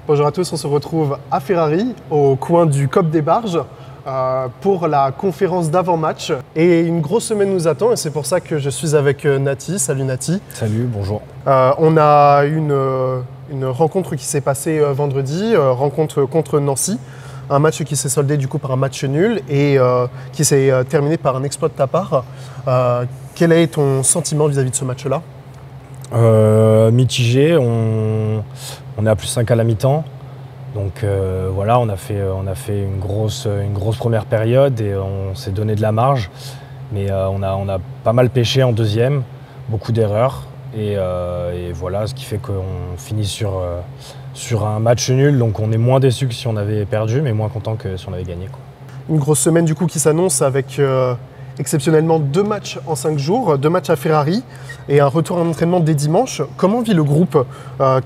Bonjour à tous, on se retrouve à Ferrari, au coin du Cop des Barges, pour la conférence d'avant-match. Et une grosse semaine nous attend et c'est pour ça que je suis avec Nati. Salut Nati. Salut, bonjour. On a une rencontre qui s'est passée vendredi, rencontre contre Nancy. Un match qui s'est soldé du coup par un match nul et qui s'est terminé par un exploit de ta part. Quel est ton sentiment vis-à-vis de ce match-là ? Mitigé, on est à +5 à la mi-temps. Donc voilà, on a fait une grosse première période et on s'est donné de la marge. Mais on a pas mal pêché en deuxième, beaucoup d'erreurs. Et voilà, ce qui fait qu'on finit sur un match nul. Donc on est moins déçu que si on avait perdu, mais moins content que si on avait gagné, quoi. Une grosse semaine du coup qui s'annonce avec exceptionnellement 2 matchs en 5 jours, 2 matchs à Ferrari et un retour en entraînement dès dimanche. Comment vit le groupe ?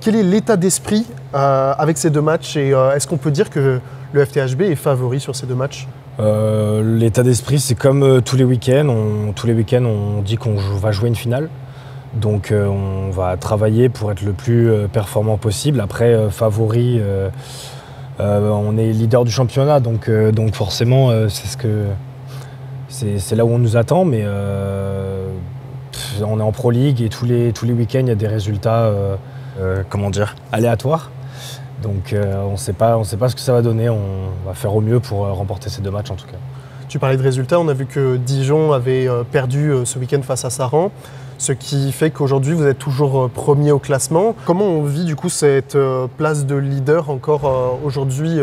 Quel est l'état d'esprit avec ces 2 matchs et est-ce qu'on peut dire que le FTHB est favori sur ces 2 matchs ? L'état d'esprit, c'est comme tous les week-ends. Tous les week-ends, on dit qu'on va jouer une finale. Donc on va travailler pour être le plus performant possible. Après, favori, on est leader du championnat, donc forcément, c'est là où on nous attend, mais on est en Pro League et tous les week-ends, il y a des résultats aléatoires. Donc on ne sait pas ce que ça va donner. On va faire au mieux pour remporter ces 2 matchs en tout cas. Tu parlais de résultats, on a vu que Dijon avait perdu ce week-end face à Saran, ce qui fait qu'aujourd'hui vous êtes toujours premier au classement. Comment on vit du coup cette place de leader encore aujourd'hui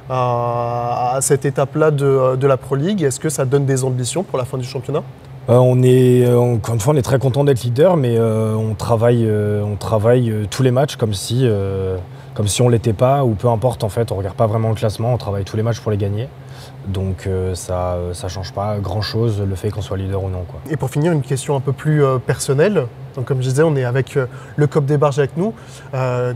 à cette étape-là de la Pro League? Est-ce que ça donne des ambitions pour la fin du championnat? Encore une fois, on est très content d'être leader, mais on travaille tous les matchs comme si on ne l'était pas, ou peu importe en fait, on ne regarde pas vraiment le classement, on travaille tous les matchs pour les gagner. Donc ça ne change pas grand-chose le fait qu'on soit leader ou non, quoi. Et pour finir, une question un peu plus personnelle. Donc, comme je disais, on est avec le Cop des Barges avec nous.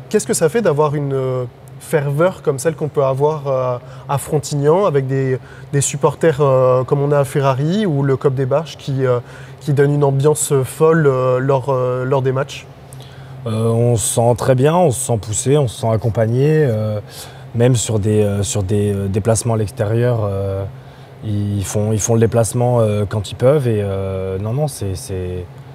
Qu'est-ce que ça fait d'avoir une ferveur comme celle qu'on peut avoir à Frontignan avec des supporters comme on a à Ferrari ou le Cop des Barges qui donne une ambiance folle lors des matchs? On se sent très bien, on se sent poussé, on se sent accompagné. Même sur des déplacements à l'extérieur, ils font le déplacement quand ils peuvent. Et non, c'est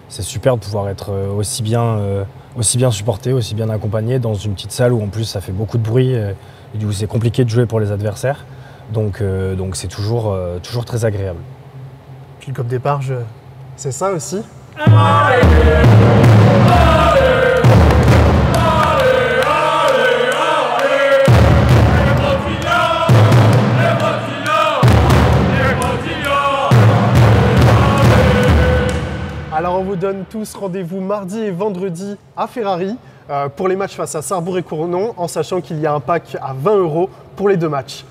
super de pouvoir être aussi bien supporté, aussi bien accompagné dans une petite salle où en plus ça fait beaucoup de bruit et du coup c'est compliqué de jouer pour les adversaires. Donc c'est toujours très agréable. Puis le Cop des Barges, c'est ça aussi. Alors on vous donne tous rendez-vous mardi et vendredi à Ferrari pour les matchs face à Sarrebourg et Cournon, en sachant qu'il y a un pack à 20 € pour les 2 matchs.